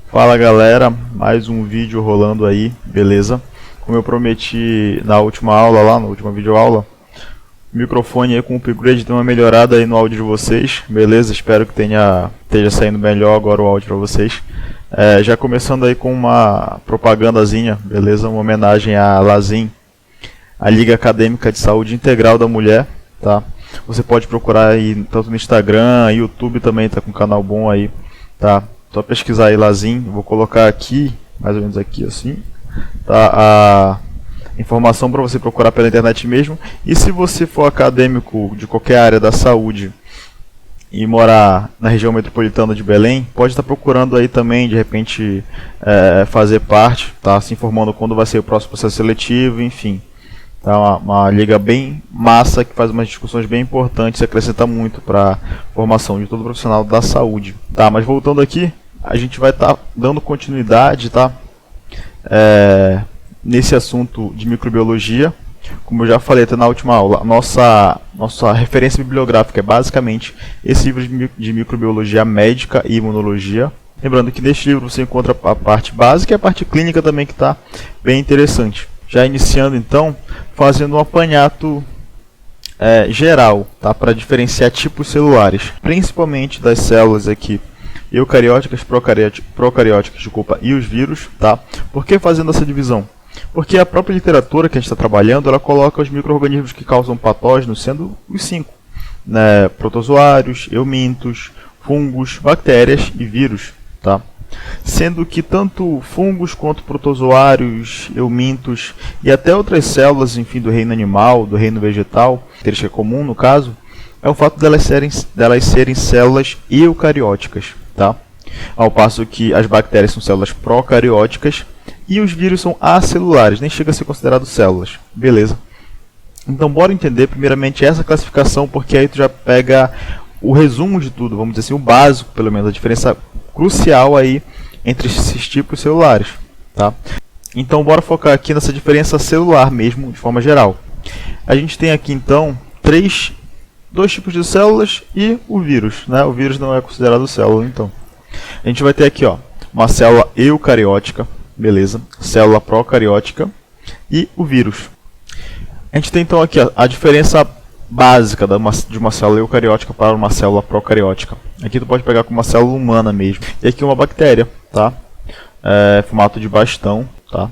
Fala galera, mais um vídeo rolando aí, beleza? Como eu prometi na última aula lá, na última videoaula, o microfone aí com o upgrade deu uma melhorada aí no áudio de vocês, beleza? Espero que esteja saindo melhor agora o áudio para vocês. Já começando aí com uma propagandazinha, beleza? Uma homenagem à LASIM, a Liga Acadêmica de Saúde Integral da Mulher, tá? Você pode procurar aí tanto no Instagram, YouTube também tá com um canal bom aí, tá? Só pesquisar aí LASIM, vou colocar aqui, mais ou menos aqui assim, tá? A informação para você procurar pela internet mesmo. E se você for acadêmico de qualquer área da saúde e morar na região metropolitana de Belém, pode estar procurando aí também, de repente, fazer parte, tá? Se informando quando vai ser o próximo processo seletivo, enfim. Tá uma liga bem massa, que faz umas discussões bem importantes e acrescenta muito para a formação de todo profissional da saúde. Tá, mas voltando aqui, a gente vai estar dando continuidade, tá? Nesse assunto de microbiologia. Como eu já falei até na última aula, nossa referência bibliográfica é basicamente esse livro de microbiologia médica e imunologia. Lembrando que neste livro você encontra a parte básica e a parte clínica também, que está bem interessante. Já iniciando então, fazendo um apanhado geral, tá? Para diferenciar tipos celulares, principalmente das células aqui eucarióticas, procarióticas, desculpa, e os vírus, tá? Por que fazendo essa divisão? Porque a própria literatura que a gente está trabalhando, ela coloca os micro-organismos que causam patógenos sendo os 5, né? Protozoários, eumintos, fungos, bactérias e vírus, tá? Sendo que tanto fungos quanto protozoários, eumintos e até outras células, enfim, do reino animal, do reino vegetal, característica comum no caso, é o fato delas serem células eucarióticas, tá? Ao passo que as bactérias são células procarióticas e os vírus são acelulares, nem chega a ser considerado células, beleza? Então bora entender primeiramente essa classificação, porque aí tu já pega o resumo de tudo, vamos dizer assim, o básico pelo menos, a diferença crucial aí entre esses tipos celulares, tá? Então bora focar aqui nessa diferença celular mesmo, de forma geral. A gente tem aqui então dois tipos de células e o vírus, né? O vírus não é considerado célula, então. A gente vai ter aqui, ó, uma célula eucariótica, beleza? Célula procariótica e o vírus. A gente tem então aqui ó, a diferença básica de uma célula eucariótica para uma célula procariótica. Aqui tu pode pegar como uma célula humana mesmo. E aqui uma bactéria, tá? Formato de bastão, tá?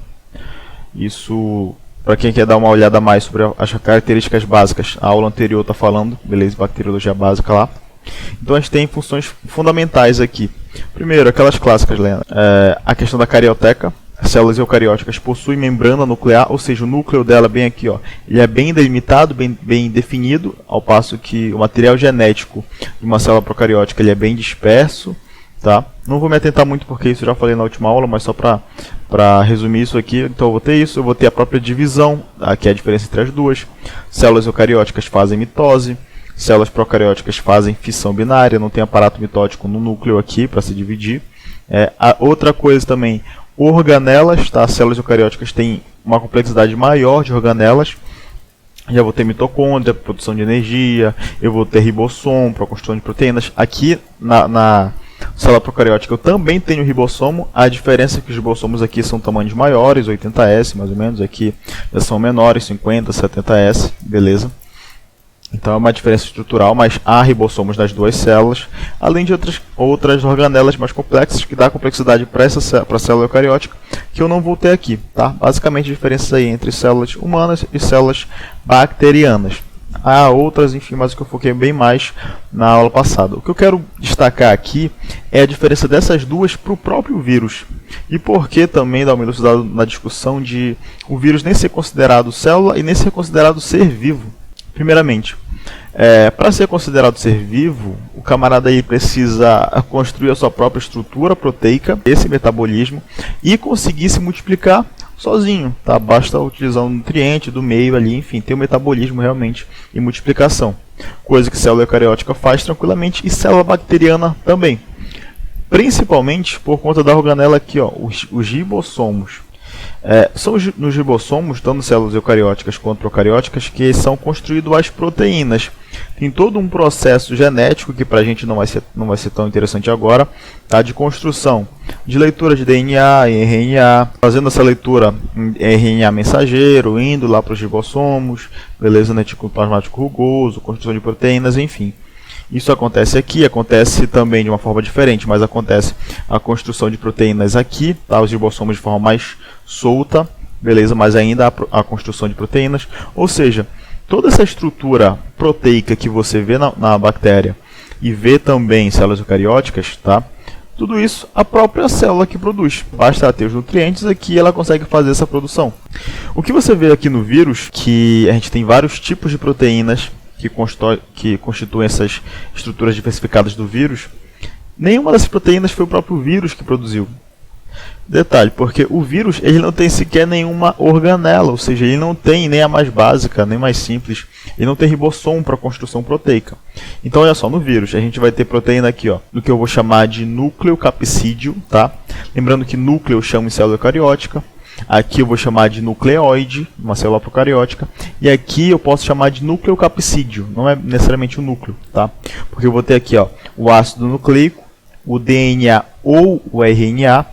Isso, para quem quer dar uma olhada mais sobre as características básicas, a aula anterior está falando, beleza? Bacteriologia básica lá. Então a gente tem funções fundamentais aqui. Primeiro, aquelas clássicas, Lena. A questão da carioteca. As células eucarióticas possuem membrana nuclear, ou seja, o núcleo dela bem aqui, ó, ele é bem delimitado, bem definido, ao passo que o material genético de uma célula procariótica ele é bem disperso, tá? Não vou me atentar muito porque isso eu já falei na última aula, mas só para resumir isso aqui, então eu vou ter isso, eu vou ter a própria divisão, aqui é a diferença entre as duas. Células eucarióticas fazem mitose, células procarióticas fazem fissão binária, não tem aparato mitótico no núcleo aqui para se dividir. Outra coisa também, organelas, tá? As células eucarióticas têm uma complexidade maior de organelas. Já vou ter mitocôndria, produção de energia, eu vou ter ribossomo para construção de proteínas. Aqui na célula procariótica eu também tenho ribossomo, a diferença é que os ribossomos aqui são tamanhos maiores, 80S mais ou menos, aqui já são menores, 50, 70S, beleza? Então é uma diferença estrutural, mas há ribossomos nas duas células, além de outras organelas mais complexas, que dá complexidade para a célula eucariótica, que eu não vou ter aqui, tá? Basicamente diferenças aí entre células humanas e células bacterianas. Há outras, enfim, mas o que eu foquei bem mais na aula passada. O que eu quero destacar aqui é a diferença dessas duas para o próprio vírus. E por que também dar uma elucidada na discussão de o vírus nem ser considerado célula e nem ser considerado ser vivo. Primeiramente, para ser considerado ser vivo, o camarada aí precisa construir a sua própria estrutura proteica, esse metabolismo, e conseguir se multiplicar sozinho, tá? Basta utilizar um nutriente do meio ali, enfim, ter um metabolismo realmente e multiplicação. Coisa que célula eucariótica faz tranquilamente e célula bacteriana também. Principalmente por conta da organela aqui, ó, os ribossomos. São nos ribossomos, tanto células eucarióticas quanto procarióticas, que são construídas as proteínas. Tem todo um processo genético que para a gente não vai ser tão interessante agora, tá? De construção, de leitura de DNA e RNA, fazendo essa leitura em RNA mensageiro, indo lá para os ribossomos, beleza, retículo plasmático rugoso, construção de proteínas, enfim. Isso acontece aqui, acontece também de uma forma diferente, mas acontece a construção de proteínas aqui, tá? Os ribossomos de forma mais solta, beleza, mas ainda a construção de proteínas, ou seja, toda essa estrutura proteica que você vê na bactéria e vê também em células eucarióticas, tá? Tudo isso a própria célula que produz. Basta ter os nutrientes aqui e ela consegue fazer essa produção. O que você vê aqui no vírus, que a gente tem vários tipos de proteínas que constituem essas estruturas diversificadas do vírus, nenhuma dessas proteínas foi o próprio vírus que produziu. Detalhe, porque o vírus ele não tem sequer nenhuma organela, ou seja, ele não tem nem a mais básica, nem mais simples, ele não tem ribossomo para construção proteica. Então olha só, no vírus a gente vai ter proteína aqui, ó, do que eu vou chamar de núcleo capsídeo, tá? Lembrando que núcleo eu chamo em célula eucariótica. Aqui eu vou chamar de nucleóide, uma célula procariótica, e aqui eu posso chamar de núcleo capsídeo, não é necessariamente o núcleo, tá? Porque eu vou ter aqui, ó, o ácido nucleico, o DNA ou o RNA.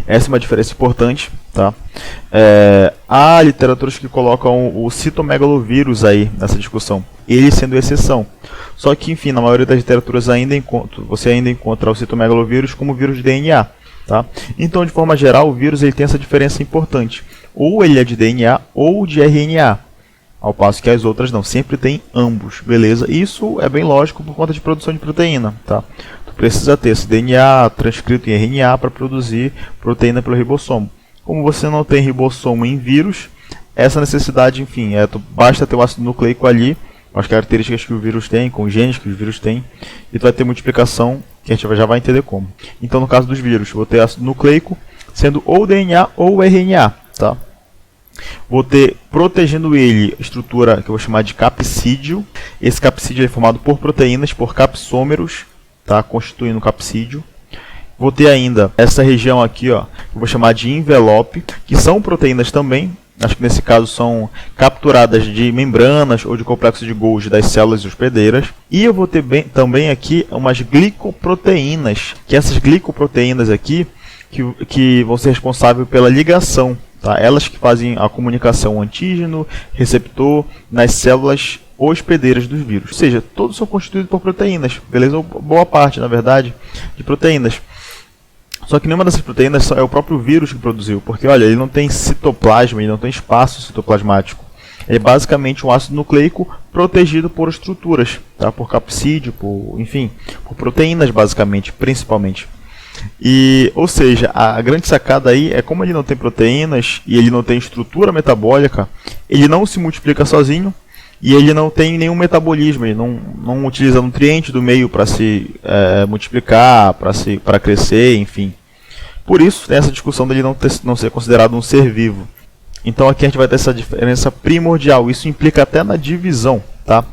Essa é uma diferença importante, tá? Há literaturas que colocam o citomegalovírus aí nessa discussão, ele sendo exceção. Só que, enfim, na maioria das literaturas você ainda encontra o citomegalovírus como vírus de DNA. Tá? Então, de forma geral, o vírus ele tem essa diferença importante. Ou ele é de DNA ou de RNA, ao passo que as outras não, sempre tem ambos, beleza? Isso é bem lógico por conta de produção de proteína, tá? Tu precisa ter esse DNA transcrito em RNA para produzir proteína pelo ribossomo. Como você não tem ribossomo em vírus, essa necessidade, enfim, basta ter o ácido nucleico ali, com as características que o vírus tem, com os genes que o vírus tem, e tu vai ter multiplicação que a gente já vai entender como. Então, no caso dos vírus, vou ter ácido nucleico sendo ou DNA ou RNA, tá? Vou ter protegendo ele a estrutura que eu vou chamar de capsídeo. Esse capsídeo é formado por proteínas, por capsômeros, tá? Constituindo o capsídeo. Vou ter ainda essa região aqui, ó, que eu vou chamar de envelope, que são proteínas também. Acho que nesse caso são capturadas de membranas ou de complexo de Golgi das células hospedeiras. E eu vou ter também aqui umas glicoproteínas, que essas glicoproteínas aqui que vão ser responsáveis pela ligação, tá? Elas que fazem a comunicação antígeno-receptor nas células hospedeiras dos vírus. Ou seja, todos são constituídos por proteínas, beleza? Boa parte, na verdade, de proteínas. Só que nenhuma dessas proteínas é o próprio vírus que produziu, porque olha, ele não tem citoplasma, ele não tem espaço citoplasmático. Ele é basicamente um ácido nucleico protegido por estruturas, tá? Por capsídeo, enfim, por proteínas basicamente, principalmente. Ou seja, a grande sacada aí é como ele não tem proteínas e ele não tem estrutura metabólica, ele não se multiplica sozinho e ele não tem nenhum metabolismo, ele não utiliza nutrientes do meio para se multiplicar, para crescer, enfim. Por isso, tem essa discussão dele não ser considerado um ser vivo. Então aqui a gente vai ter essa diferença primordial, isso implica até na divisão, tá?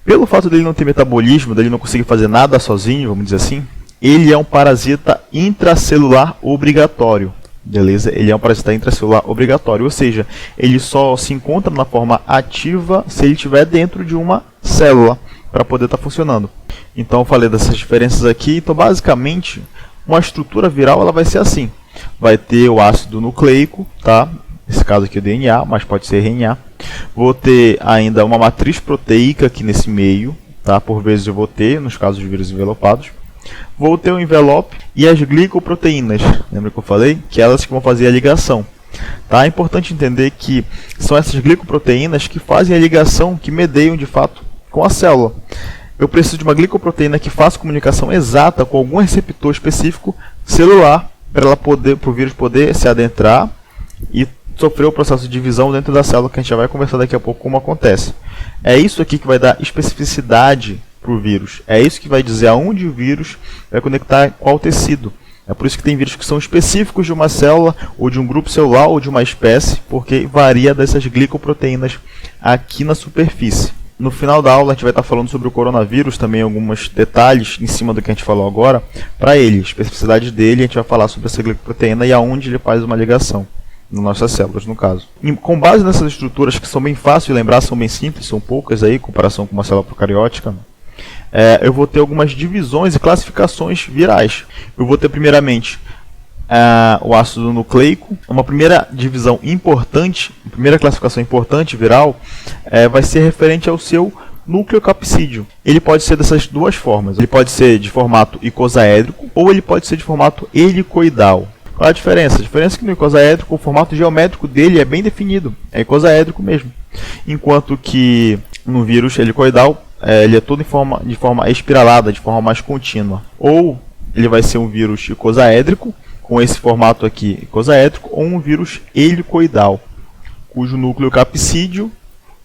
Pelo fato dele não ter metabolismo, dele não conseguir fazer nada sozinho, vamos dizer assim, ele é um parasita intracelular obrigatório. Beleza? Ele é um parasita intracelular obrigatório, ou seja, ele só se encontra na forma ativa se ele estiver dentro de uma célula para poder estar funcionando. Então eu falei dessas diferenças aqui. Então basicamente uma estrutura viral ela vai ser assim: vai ter o ácido nucleico, tá? Nesse caso aqui é o DNA, mas pode ser RNA. Vou ter ainda uma matriz proteica aqui nesse meio, tá? Por vezes eu vou ter, nos casos de vírus envelopados. Vou ter o envelope e as glicoproteínas. Lembra que eu falei? Que elas que vão fazer a ligação. Tá? É importante entender que são essas glicoproteínas que fazem a ligação, que medeiam de fato com a célula. Eu preciso de uma glicoproteína que faça comunicação exata com algum receptor específico celular para o vírus poder se adentrar e sofrer o processo de divisão dentro da célula, que a gente já vai conversar daqui a pouco como acontece. É isso aqui que vai dar especificidade para o vírus. É isso que vai dizer aonde o vírus vai conectar qual tecido. É por isso que tem vírus que são específicos de uma célula, ou de um grupo celular, ou de uma espécie, porque varia dessas glicoproteínas aqui na superfície. No final da aula a gente vai estar falando sobre o coronavírus, também alguns detalhes em cima do que a gente falou agora, para ele, a especificidade dele, a gente vai falar sobre essa glicoproteína e aonde ele faz uma ligação. nas nossas células, no caso. Com base nessas estruturas que são bem fáceis de lembrar, são bem simples, são poucas aí, em comparação com uma célula procariótica, eu vou ter algumas divisões e classificações virais. Eu vou ter primeiramente o ácido nucleico. Uma primeira divisão importante, a primeira classificação importante viral, vai ser referente ao seu nucleocapsídeo. Ele pode ser dessas duas formas. Ele pode ser de formato icosaédrico ou ele pode ser de formato helicoidal. Qual a diferença? A diferença é que no icosaédrico o formato geométrico dele é bem definido, é icosaédrico mesmo. Enquanto que no vírus helicoidal ele é todo de forma espiralada, de forma mais contínua. Ou ele vai ser um vírus icosaédrico, com esse formato aqui icosaédrico, ou um vírus helicoidal, cujo nucleocapsídeo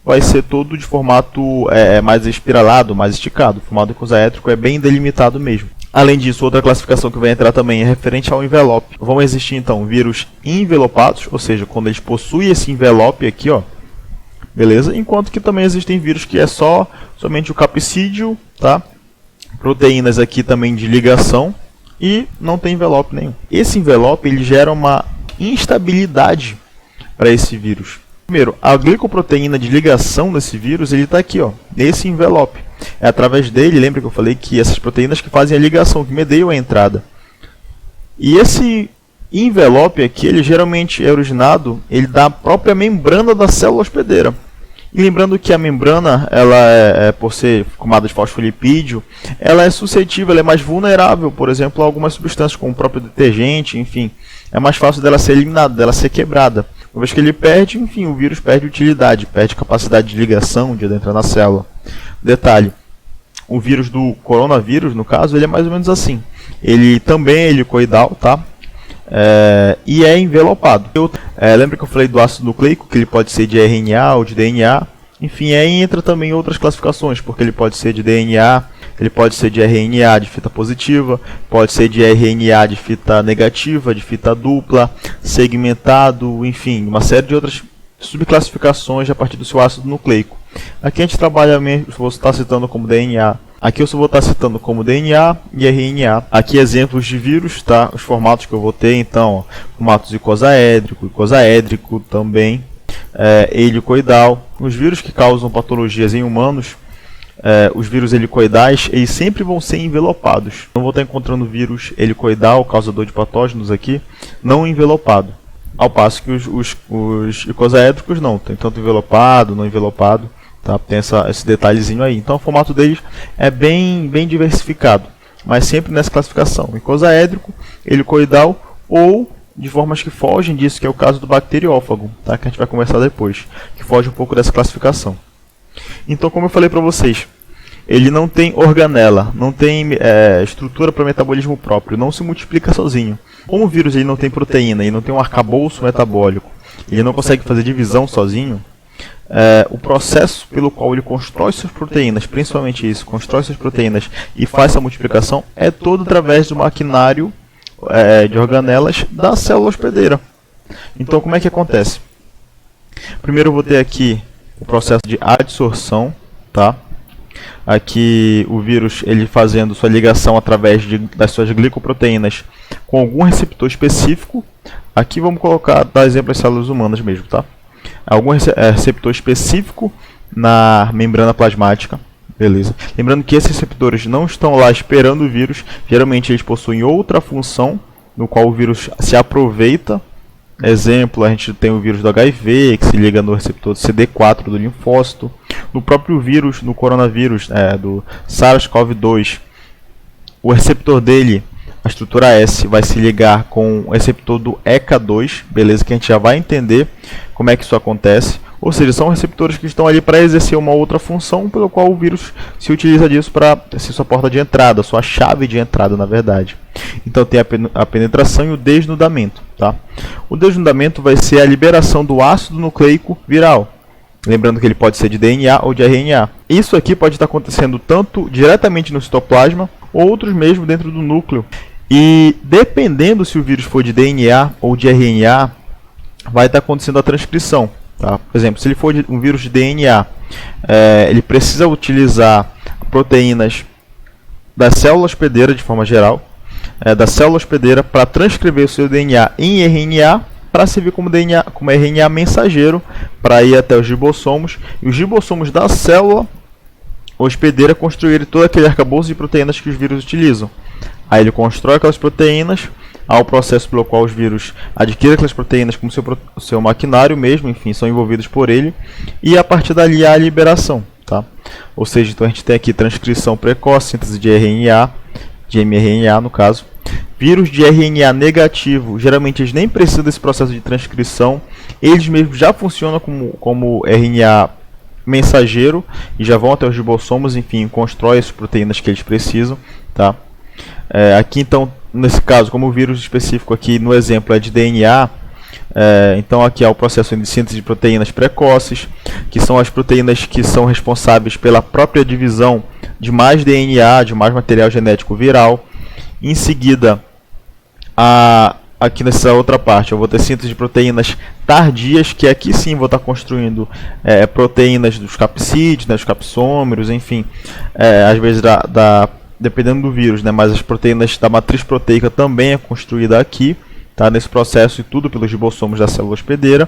vai ser todo de formato mais espiralado, mais esticado. O formato icosaédrico é bem delimitado mesmo. Além disso, outra classificação que vai entrar também é referente ao envelope. Vão existir então vírus envelopados, ou seja, quando eles possuem esse envelope aqui, ó, beleza? Enquanto que também existem vírus que é somente o capsídeo, tá? Proteínas aqui também de ligação e não tem envelope nenhum. Esse envelope ele gera uma instabilidade para esse vírus. Primeiro, a glicoproteína de ligação desse vírus ele está aqui, ó, nesse envelope. É através dele, lembra que eu falei que essas proteínas que fazem a ligação, que medeiam a entrada. E esse envelope aqui, ele geralmente é originado da própria membrana da célula hospedeira. E lembrando que a membrana, ela por ser formada de fosfolipídio, ela é suscetível, ela é mais vulnerável, por exemplo, a algumas substâncias, como o próprio detergente, enfim. É mais fácil dela ser eliminada, dela ser quebrada. Uma vez que ele perde, enfim, o vírus perde utilidade, perde capacidade de ligação, de adentrar na célula. Detalhe, o vírus do coronavírus, no caso, ele é mais ou menos assim. Ele também é helicoidal, tá? E é envelopado. Lembra que eu falei do ácido nucleico, que ele pode ser de RNA ou de DNA? Enfim, aí entra também outras classificações, porque ele pode ser de DNA, ele pode ser de RNA de fita positiva, pode ser de RNA de fita negativa, de fita dupla, segmentado, enfim, uma série de outras subclassificações a partir do seu ácido nucleico. Aqui a gente trabalha mesmo, vou estar citando como DNA. Aqui eu só vou estar citando como DNA e RNA. Aqui exemplos de vírus, tá? Os formatos que eu vou ter, então, formatos icosaédrico também, helicoidal. Os vírus que causam patologias em humanos, os vírus helicoidais, eles sempre vão ser envelopados. Não vou estar encontrando vírus helicoidal, causador de patógenos aqui, não envelopado. Ao passo que os icosaédricos não, tem tanto envelopado, não envelopado, tá? Tem esse detalhezinho aí. Então o formato deles é bem diversificado, mas sempre nessa classificação: icosaédrico, helicoidal ou de formas que fogem disso, que é o caso do bacteriófago, tá? Que a gente vai conversar depois, que foge um pouco dessa classificação. Então, como eu falei para vocês, ele não tem organela, não tem estrutura para metabolismo próprio, não se multiplica sozinho. Como o vírus ele não tem proteína e não tem um arcabouço metabólico, ele não consegue fazer divisão sozinho, o processo pelo qual ele constrói suas proteínas, principalmente isso, constrói suas proteínas e faz essa multiplicação, é todo através do maquinário de organelas da célula hospedeira. Então, como é que acontece? Primeiro eu vou ter aqui o processo de adsorção, tá? Aqui o vírus ele fazendo sua ligação através das suas glicoproteínas com algum receptor específico. Aqui vamos dar exemplo as células humanas mesmo, tá? Algum receptor específico na membrana plasmática, beleza? Lembrando que esses receptores não estão lá esperando o vírus, geralmente eles possuem outra função no qual o vírus se aproveita. Exemplo, a gente tem o vírus do HIV, que se liga no receptor CD4 do linfócito. No próprio vírus, no coronavírus, do SARS-CoV-2, o receptor dele, a estrutura S, vai se ligar com o receptor do ECA2, beleza? Que a gente já vai entender como é que isso acontece. Ou seja, são receptores que estão ali para exercer uma outra função, pelo qual o vírus se utiliza disso para ser sua porta de entrada, sua chave de entrada, na verdade. Então tem a penetração e o desnudamento, tá? O desnudamento vai ser a liberação do ácido nucleico viral. Lembrando que ele pode ser de DNA ou de RNA. Isso aqui pode estar acontecendo tanto diretamente no citoplasma, ou outros mesmo dentro do núcleo. E dependendo se o vírus for de DNA ou de RNA, vai estar acontecendo a transcrição. Tá? Por exemplo, se ele for um vírus de DNA, ele precisa utilizar proteínas da célula hospedeira de forma geral, da célula hospedeira para transcrever o seu DNA em RNA, para servir como DNA, como RNA mensageiro, para ir até os ribossomos, e os ribossomos da célula hospedeira construírem todo aquele arcabouço de proteínas que os vírus utilizam. Aí ele constrói aquelas proteínas, há o processo pelo qual os vírus adquirem aquelas proteínas como seu maquinário mesmo, enfim, são envolvidos por ele, e a partir dali há a liberação. Tá? Ou seja, então a gente tem aqui transcrição precoce, síntese de RNA, de mRNA no caso. Vírus de RNA negativo, geralmente eles nem precisam desse processo de transcrição, eles mesmos já funcionam como RNA mensageiro e já vão até os ribossomos, enfim, constrói as proteínas que eles precisam. Tá? Aqui então, nesse caso, como o vírus específico aqui no exemplo é de DNA, então aqui há o processo de síntese de proteínas precoces, que são as proteínas que são responsáveis pela própria divisão de mais DNA, de mais material genético viral. Em seguida, aqui nessa outra parte, eu vou ter síntese de proteínas tardias, que aqui sim vou estar construindo proteínas dos capsídeos, né, dos capsômeros, enfim, às vezes dependendo do vírus, né, mas as proteínas da matriz proteica também é construída aqui. Tá, nesse processo e tudo pelos ribossomos da célula hospedeira.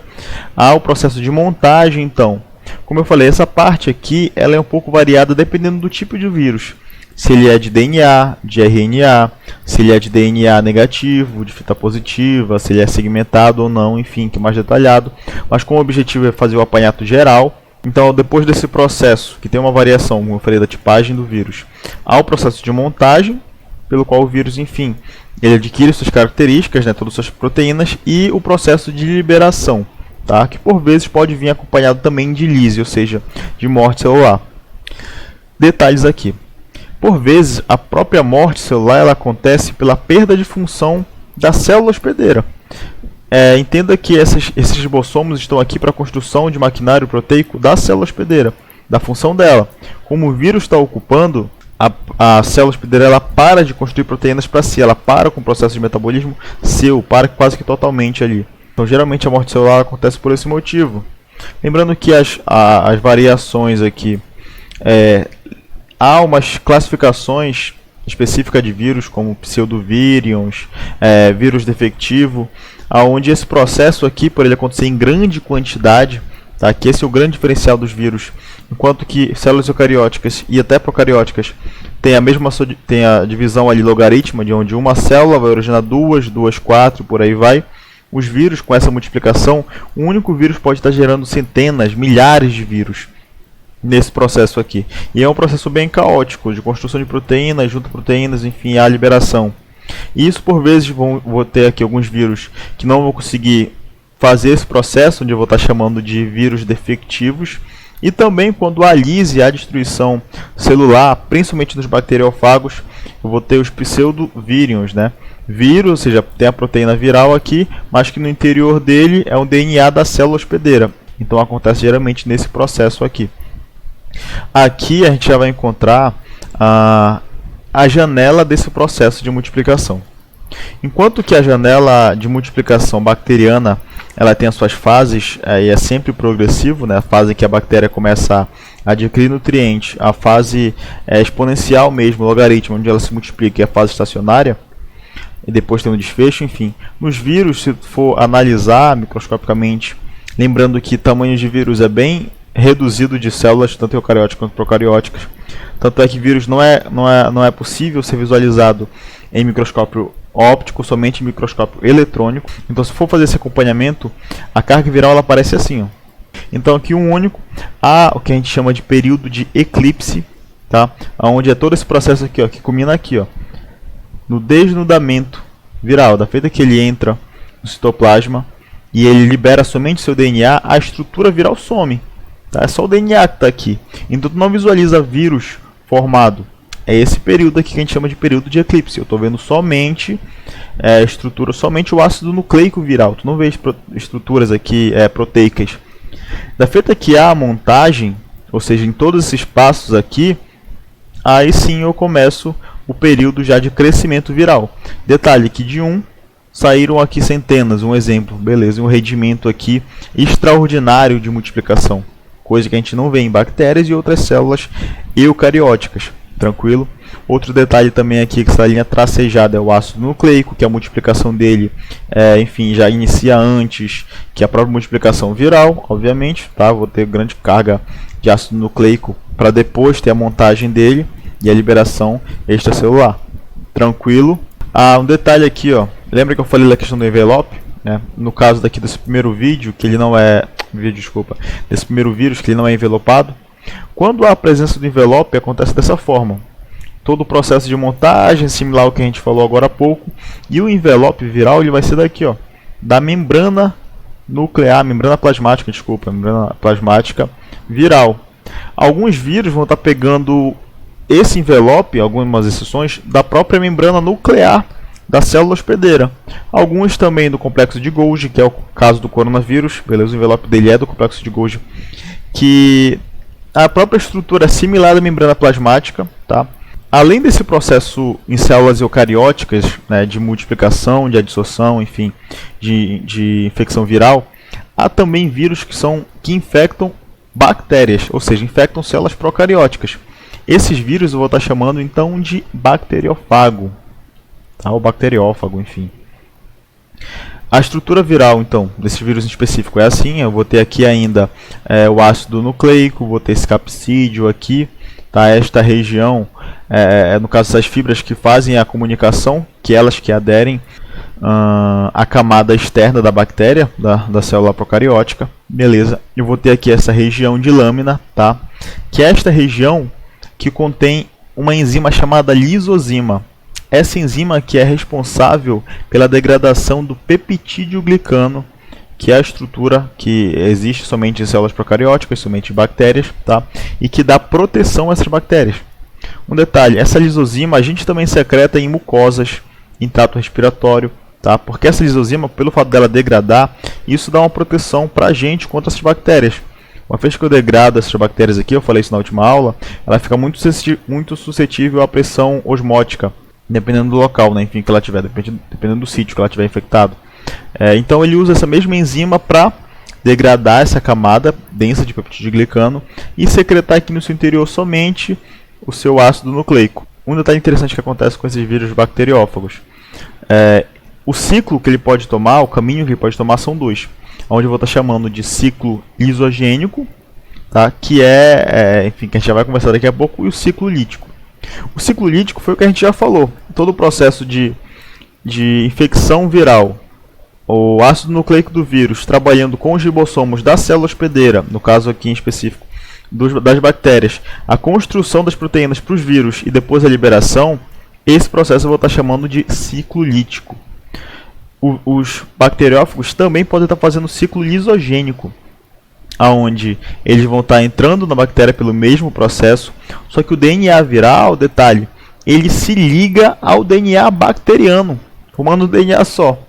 Há o processo de montagem, então. Como eu falei, essa parte aqui ela é um pouco variada dependendo do tipo de vírus. Se ele é de DNA, de RNA, se ele é de DNA negativo, de fita positiva, se ele é segmentado ou não, enfim, que é mais detalhado. Mas como o objetivo é fazer o apanhado geral, então depois desse processo, que tem uma variação, como eu falei, da tipagem do vírus, há o processo de montagem, pelo qual o vírus, enfim, ele adquire suas características, né, todas as suas proteínas, e o processo de liberação, tá, que por vezes pode vir acompanhado também de lise, ou seja, de morte celular. Detalhes aqui. Por vezes, a própria morte celular ela acontece pela perda de função da célula hospedeira. Entenda que esses ribossomos estão aqui para a construção de maquinário proteico da célula hospedeira, da função dela. Como o vírus está ocupando, a célula hospedeira ela para de construir proteínas para si, ela para com o processo de metabolismo seu, para quase que totalmente ali. Então, geralmente a morte celular acontece por esse motivo. Lembrando que as variações aqui, há umas classificações específicas de vírus, como pseudovirions, vírus defectivo, onde esse processo aqui, por ele acontecer em grande quantidade, tá? Que esse é o grande diferencial dos vírus. Enquanto que células eucarióticas e até procarióticas têm a divisão ali logarítmica, de onde uma célula vai originar duas, quatro, por aí vai. Os vírus, com essa multiplicação, um único vírus pode estar gerando centenas, milhares de vírus nesse processo aqui. E é um processo bem caótico, de construção de proteínas, junto proteínas, enfim, a liberação. E isso, por vezes, vou ter aqui alguns vírus que não vou conseguir fazer esse processo, onde eu vou estar chamando de vírus defectivos. E também quando há lise, há destruição celular, principalmente nos bacteriófagos, eu vou ter os pseudovirions, né? Vírus, ou seja, tem a proteína viral aqui, mas que no interior dele é um DNA da célula hospedeira. Então acontece geralmente nesse processo aqui. Aqui a gente já vai encontrar a janela desse processo de multiplicação. Enquanto que a janela de multiplicação bacteriana ela tem as suas fases e é sempre progressivo, né? A fase em que a bactéria começa a adquirir nutrientes, a fase exponencial mesmo, logaritmo, onde ela se multiplica, é a fase estacionária, e depois tem um desfecho, enfim. Nos vírus, se for analisar microscopicamente, lembrando que tamanho de vírus é bem reduzido de células, tanto eucarióticas quanto procarióticas, tanto é que vírus não é possível ser visualizado em microscópio óptico, somente em microscópio eletrônico. Então, se for fazer esse acompanhamento, a carga viral ela aparece assim, ó. Então, aqui um único, há o que a gente chama de período de eclipse, tá? Onde é todo esse processo aqui, ó, que culmina aqui, ó, no desnudamento viral, da feita que ele entra no citoplasma e ele libera somente seu DNA, a estrutura viral some, tá? É só o DNA que está aqui. Então, tu não visualiza vírus formado. É esse período aqui que a gente chama de período de eclipse. Eu estou vendo somente estrutura, somente o ácido nucleico viral. Tu não vê estruturas aqui proteicas. Da feita que há a montagem, ou seja, em todos esses passos aqui, aí sim eu começo o período já de crescimento viral. Detalhe que de um saíram aqui centenas, um exemplo, beleza, um rendimento aqui extraordinário de multiplicação, coisa que a gente não vê em bactérias e outras células eucarióticas. Tranquilo? Outro detalhe também aqui, que essa linha tracejada é o ácido nucleico, que a multiplicação dele, enfim, já inicia antes que a própria multiplicação viral, obviamente, tá? Vou ter grande carga de ácido nucleico para depois ter a montagem dele e a liberação extracelular. Tranquilo? Um detalhe aqui, ó. Lembra que eu falei da questão do envelope? No caso daqui desse primeiro vídeo, que ele não é... desse primeiro vírus, que ele não é envelopado. Quando há a presença do envelope, acontece dessa forma. Todo o processo de montagem, similar ao que a gente falou agora há pouco. E o envelope viral, ele vai ser daqui, ó. Da membrana nuclear, membrana plasmática viral. Alguns vírus vão estar pegando esse envelope, algumas exceções, da própria membrana nuclear da célula hospedeira. Alguns também do complexo de Golgi, que é o caso do coronavírus, beleza? O envelope dele é do complexo de Golgi, que a própria estrutura é similar à membrana plasmática, tá? Além desse processo em células eucarióticas, né, de multiplicação, de adsorção, enfim, de infecção viral, há também vírus que infectam bactérias, ou seja, infectam células procarióticas. Esses vírus eu vou estar chamando então de bacteriófago, tá? Ou bacteriófago, enfim. A estrutura viral, então, desse vírus em específico é assim. Eu vou ter aqui ainda o ácido nucleico, vou ter esse capsídeo aqui, tá? Esta região, no caso essas fibras que fazem a comunicação, que elas que aderem à camada externa da bactéria, da célula procariótica, beleza? Eu vou ter aqui essa região de lâmina, tá? Que é esta região que contém uma enzima chamada lisozima. Essa enzima que é responsável pela degradação do peptídeo-glicano, que é a estrutura que existe somente em células procarióticas, somente em bactérias, tá? E que dá proteção a essas bactérias. Um detalhe, essa lisozima a gente também secreta em mucosas, em trato respiratório, tá? Porque essa lisozima, pelo fato dela degradar, isso dá uma proteção para a gente contra essas bactérias. Uma vez que eu degrado essas bactérias aqui, eu falei isso na última aula, ela fica muito suscetível à pressão osmótica, dependendo do local, né? Enfim, que ela tiver, dependendo do sítio que ela tiver infectado. Então ele usa essa mesma enzima para degradar essa camada densa de peptídeo-glicano e secretar aqui no seu interior somente o seu ácido nucleico. Um detalhe interessante que acontece com esses vírus bacteriófagos. O ciclo que ele pode tomar, o caminho que ele pode tomar são dois. Onde eu vou estar chamando de ciclo lisogênico, tá? Que enfim, que a gente já vai conversar daqui a pouco, e o ciclo lítico. O ciclo lítico foi o que a gente já falou. Todo o processo de infecção viral, o ácido nucleico do vírus trabalhando com os ribossomos da célula hospedeira, no caso aqui em específico das bactérias, a construção das proteínas para os vírus e depois a liberação, esse processo eu vou estar chamando de ciclo lítico. Os bacteriófagos também podem estar fazendo ciclo lisogênico, onde eles vão estar entrando na bactéria pelo mesmo processo, só que o DNA viral, detalhe, ele se liga ao DNA bacteriano, formando um DNA só.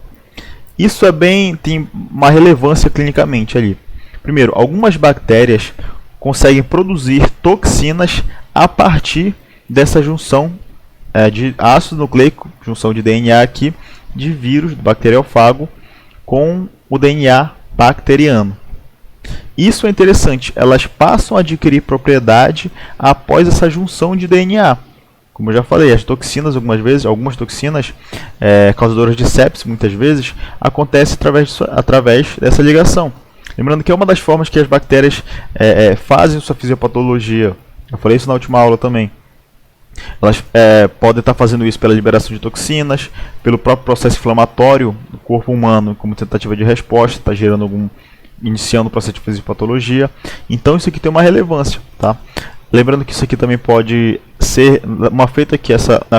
Isso tem uma relevância clinicamente ali. Primeiro, algumas bactérias conseguem produzir toxinas a partir dessa junção de ácido nucleico, junção de DNA aqui, de vírus, do bacteriófago, com o DNA bacteriano. Isso é interessante, elas passam a adquirir propriedade após essa junção de DNA. Como eu já falei, as toxinas, algumas toxinas causadoras de sepsis, muitas vezes, acontecem através dessa ligação. Lembrando que é uma das formas que as bactérias fazem sua fisiopatologia. Eu falei isso na última aula também. Elas podem estar fazendo isso pela liberação de toxinas, pelo próprio processo inflamatório do corpo humano, como tentativa de resposta, está iniciando o processo de fisiopatologia. Então isso aqui tem uma relevância, tá? Lembrando que isso aqui também pode ser,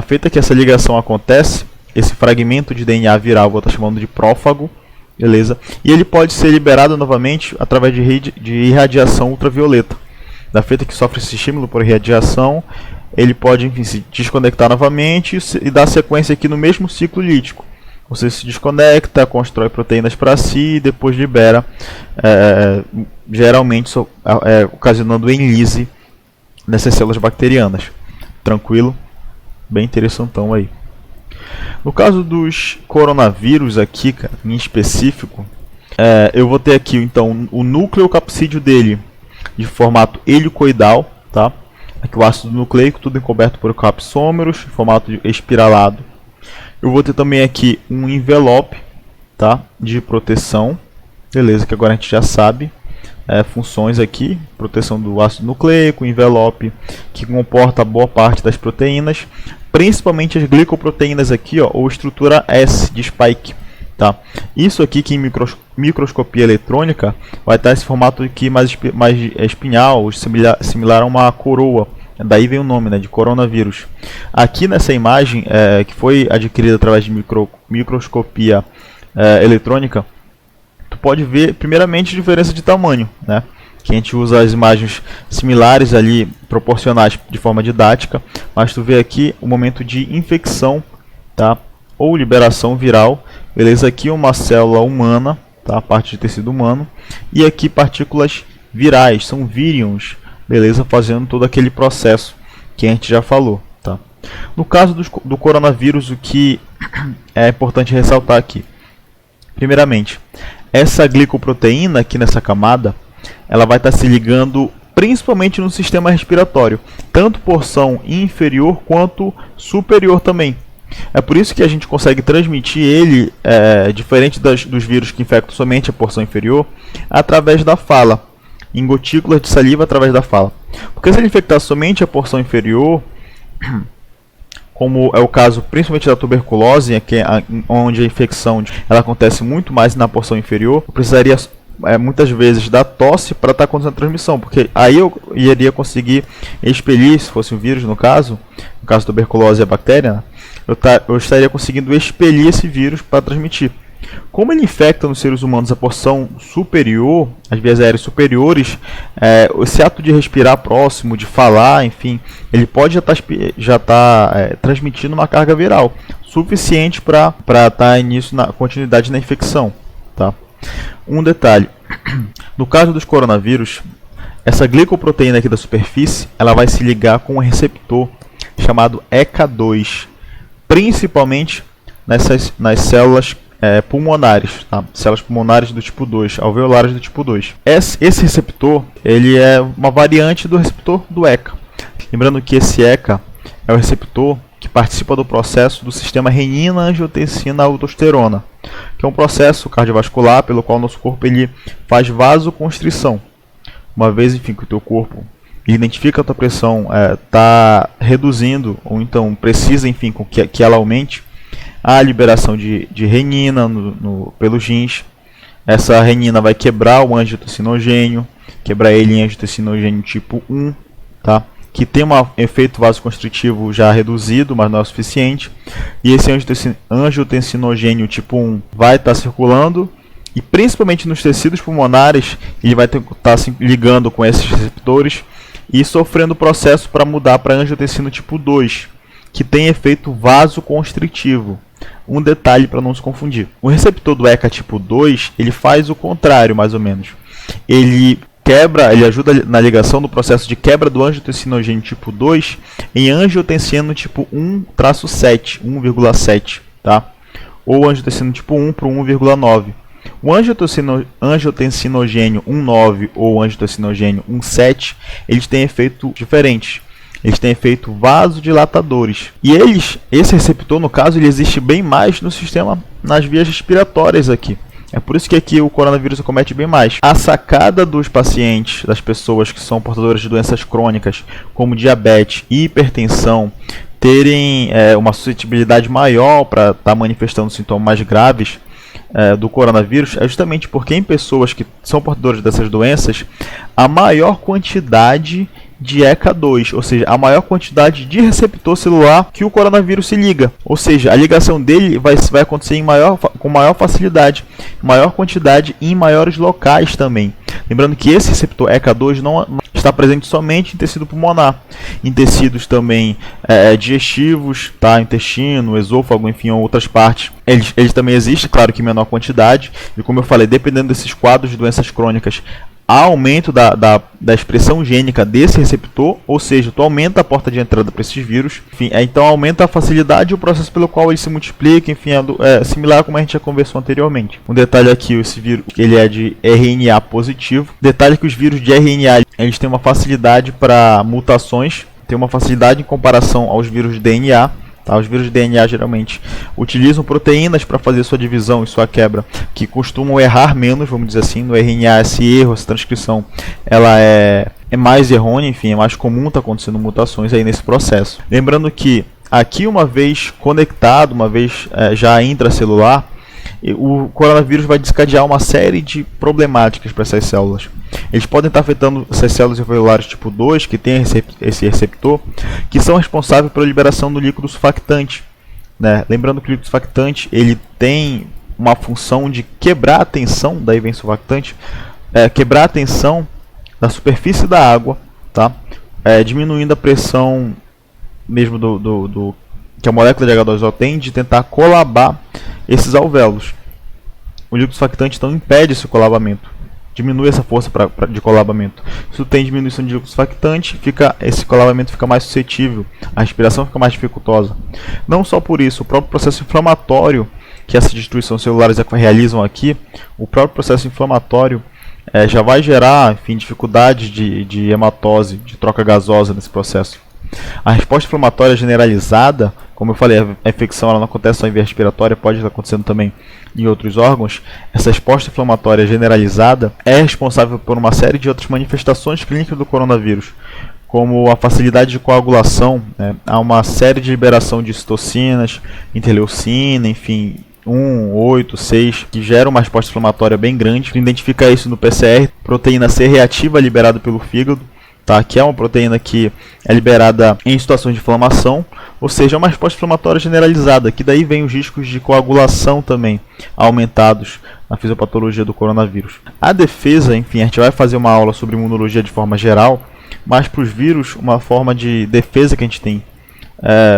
feita que essa ligação acontece, esse fragmento de DNA viral, vou estar chamando de prófago, beleza? E ele pode ser liberado novamente através de irradiação ultravioleta. Da feita que sofre esse estímulo por irradiação, ele pode, enfim, se desconectar novamente e dar sequência aqui no mesmo ciclo lítico. Você se desconecta, constrói proteínas para si e depois libera, geralmente ocasionando enlise nessas células bacterianas. Tranquilo? Bem interessantão aí. No caso dos coronavírus aqui, cara, em específico, eu vou ter aqui então o núcleo capsídeo dele de formato helicoidal, tá? Aqui o ácido nucleico, tudo encoberto por capsômeros, em formato espiralado. Eu vou ter também aqui um envelope, tá, de proteção. Beleza, que agora a gente já sabe. Funções aqui, proteção do ácido nucleico, envelope que comporta boa parte das proteínas, principalmente as glicoproteínas aqui, ó, ou estrutura S de spike, tá? Isso aqui que em microscopia eletrônica vai estar esse formato aqui mais espinhal, similar a uma coroa, daí vem o nome, né, de coronavírus. Aqui nessa imagem, que foi adquirida através de microscopia eletrônica, pode ver primeiramente diferença de tamanho, né? Que a gente usa as imagens similares ali, proporcionais de forma didática, mas tu vê aqui o momento de infecção, tá? Ou liberação viral, beleza? Aqui uma célula humana, tá? Parte de tecido humano, e aqui partículas virais, são vírions, beleza? Fazendo todo aquele processo que a gente já falou, tá? No caso do coronavírus, o que é importante ressaltar aqui, primeiramente, essa glicoproteína aqui nessa camada, ela vai estar se ligando principalmente no sistema respiratório, tanto porção inferior quanto superior também. É por isso que a gente consegue transmitir ele, diferente dos vírus que infectam somente a porção inferior, através da fala, em gotículas de saliva através da fala. Porque se ele infectar somente a porção inferior, como é o caso principalmente da tuberculose, onde a infecção ela acontece muito mais na porção inferior, eu precisaria muitas vezes da tosse para estar acontecendo a transmissão, porque aí eu iria conseguir expelir, se fosse um vírus no caso da tuberculose e a bactéria, né, eu estaria conseguindo expelir esse vírus para transmitir. Como ele infecta nos seres humanos a porção superior, as vias aéreas superiores, esse ato de respirar próximo, de falar, enfim, ele pode já estar transmitindo uma carga viral suficiente para estar início na continuidade na infecção, tá? Um detalhe, no caso dos coronavírus, essa glicoproteína aqui da superfície, ela vai se ligar com um receptor chamado ECA2, principalmente nas células pulmonares, tá? Células pulmonares do tipo 2, alveolares do tipo 2. Esse receptor, ele é uma variante do receptor do ECA. Lembrando que esse ECA é o receptor que participa do processo do sistema renina-angiotensina-aldosterona, que é um processo cardiovascular pelo qual nosso corpo ele faz vasoconstrição. Uma vez, enfim, que o teu corpo identifica que a tua pressão está reduzindo, ou então precisa, enfim, que ela aumente, a liberação de renina pelos rins. Essa renina vai quebrar o angiotensinogênio, quebrar ele em angiotensinogênio tipo 1, tá? Que tem um efeito vasoconstritivo já reduzido, mas não é o suficiente. E esse angiotensinogênio tipo 1 vai estar circulando, e principalmente nos tecidos pulmonares, ele vai estar se ligando com esses receptores e sofrendo o processo para mudar para angiotensina tipo 2, que tem efeito vasoconstritivo. Um detalhe para não se confundir. O receptor do ECA tipo 2, ele faz o contrário, mais ou menos. Ele ajuda na ligação do processo de quebra do angiotensinogênio tipo 2 em angiotensina tipo 1-7, 1,7, tá? Ou angiotensina tipo 1 para 1,9. O angiotensinogênio 1,9 ou angiotenssinogênio 1,7, eles têm efeitos diferentes. Eles têm efeito vasodilatadores. E esse receptor, no caso, ele existe bem mais no sistema, nas vias respiratórias aqui. É por isso que aqui o coronavírus acomete bem mais. A sacada dos pacientes, das pessoas que são portadoras de doenças crônicas, como diabetes e hipertensão, terem uma suscetibilidade maior para estar manifestando sintomas mais graves do coronavírus, é justamente porque em pessoas que são portadoras dessas doenças, a maior quantidade de ECA2, ou seja, a maior quantidade de receptor celular que o coronavírus se liga. Ou seja, a ligação dele vai acontecer com maior facilidade, maior quantidade e em maiores locais também. Lembrando que esse receptor ECA2 não está presente somente em tecido pulmonar, em tecidos também digestivos, tá? Intestino, esôfago, enfim, outras partes. Eles também existem, claro que em menor quantidade, e como eu falei, dependendo desses quadros de doenças crônicas, há aumento da expressão gênica desse receptor, ou seja, tu aumenta a porta de entrada para esses vírus, enfim, então aumenta a facilidade e o processo pelo qual ele se multiplica, enfim, é similar como a gente já conversou anteriormente. Um detalhe aqui, esse vírus, ele é de RNA positivo. Detalhe que os vírus de RNA, eles têm uma facilidade para mutações, tem uma facilidade em comparação aos vírus de DNA. Tá? Os vírus de DNA geralmente utilizam proteínas para fazer sua divisão e sua quebra, que costumam errar menos, vamos dizer assim. No RNA, esse erro, essa transcrição, ela é mais errônea, enfim, é mais comum estar acontecendo mutações aí nesse processo. Lembrando que aqui, uma vez conectado, uma vez já intracelular, o coronavírus vai desencadear uma série de problemáticas para essas células. Eles podem estar afetando essas células alveolares tipo 2, que tem esse receptor, que são responsáveis pela liberação do líquido surfactante. Né? Lembrando que o líquido surfactante ele tem uma função de quebrar a tensão, daí vem surfactante, quebrar a tensão da superfície da água, tá? Diminuindo a pressão mesmo que a molécula de H2O tem de tentar colabar esses alvéolos. O líquido surfactante então impede esse colabamento, diminui essa força de colabamento. Se tem diminuição de líquido surfactante, esse colabamento fica mais suscetível, a respiração fica mais dificultosa. Não só por isso, o próprio processo inflamatório que essas destruições celulares realizam aqui, o próprio processo inflamatório já vai gerar, enfim, dificuldade de hematose, de troca gasosa nesse processo. A resposta inflamatória generalizada, como eu falei, a infecção ela não acontece só em via respiratória, pode estar acontecendo também em outros órgãos. Essa resposta inflamatória generalizada é responsável por uma série de outras manifestações clínicas do coronavírus, como a facilidade de coagulação, né? Há uma série de liberação de citocinas, interleucina, enfim, 1, 8, 6, que geram uma resposta inflamatória bem grande. Identifica isso no PCR, proteína C reativa liberada pelo fígado, tá? Que é uma proteína que é liberada em situações de inflamação, ou seja, é uma resposta inflamatória generalizada, que daí vem os riscos de coagulação também aumentados na fisiopatologia do coronavírus. A defesa, enfim, a gente vai fazer uma aula sobre imunologia de forma geral, mas para os vírus, uma forma de defesa que a gente tem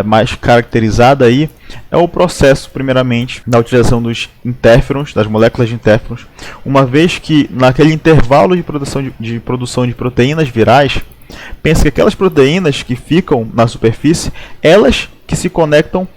mais caracterizada aí é o processo, primeiramente, da utilização dos interferons, das moléculas de interferons, uma vez que naquele intervalo de produção de proteínas virais, pensa que aquelas proteínas que ficam na superfície, elas que se conectam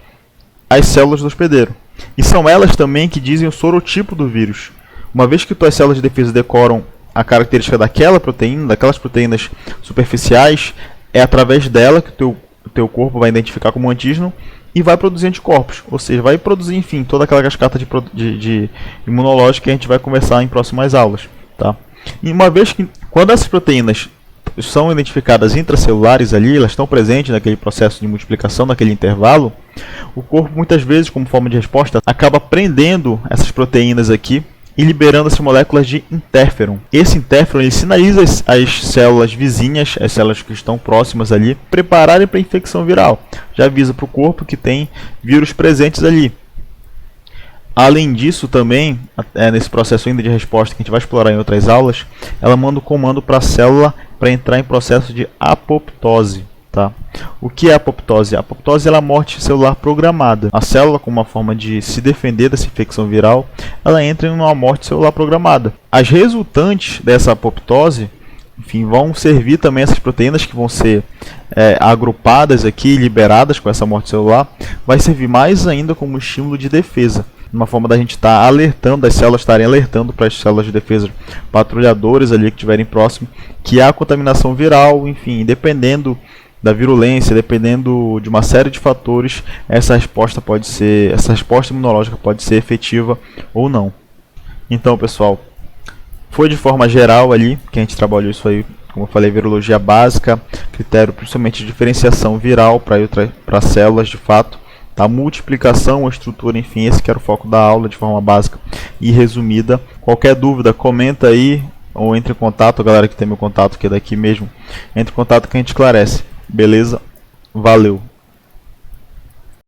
às células do hospedeiro. E são elas também que dizem o sorotipo do vírus. Uma vez que tuas células de defesa decoram a característica daquela proteína, daquelas proteínas superficiais, é através dela que o teu corpo vai identificar como antígeno e vai produzir anticorpos, ou seja, vai produzir, enfim, toda aquela cascata de imunológica que a gente vai conversar em próximas aulas, tá? E uma vez que, quando essas proteínas são identificadas intracelulares ali, elas estão presentes naquele processo de multiplicação, naquele intervalo, o corpo muitas vezes, como forma de resposta, acaba prendendo essas proteínas aqui e liberando essas moléculas de interferon. Esse interferon ele sinaliza as células vizinhas, as células que estão próximas ali, prepararem para a infecção viral. Já avisa para o corpo que tem vírus presentes ali. Além disso, também, nesse processo ainda de resposta que a gente vai explorar em outras aulas, ela manda o comando para a célula para entrar em processo de apoptose. Tá? O que é a apoptose? A apoptose é a morte celular programada. A célula, como uma forma de se defender dessa infecção viral, ela entra em uma morte celular programada. As resultantes dessa apoptose, enfim, vão servir também essas proteínas que vão ser agrupadas aqui, liberadas com essa morte celular, vai servir mais ainda como estímulo de defesa. Uma forma da gente estar alertando, das células estarem alertando para as células de defesa patrulhadores ali que estiverem próximo, que há contaminação viral, enfim, dependendo da virulência, dependendo de uma série de fatores, essa resposta imunológica pode ser efetiva ou não. Então, pessoal, foi de forma geral ali que a gente trabalhou isso aí, como eu falei, virologia básica, critério principalmente de diferenciação viral para células de fato, tá? Multiplicação, estrutura, enfim, esse que era o foco da aula de forma básica e resumida. Qualquer dúvida, comenta aí ou entre em contato, a galera que tem meu contato que é daqui mesmo, entre em contato que a gente esclarece. Beleza? Valeu!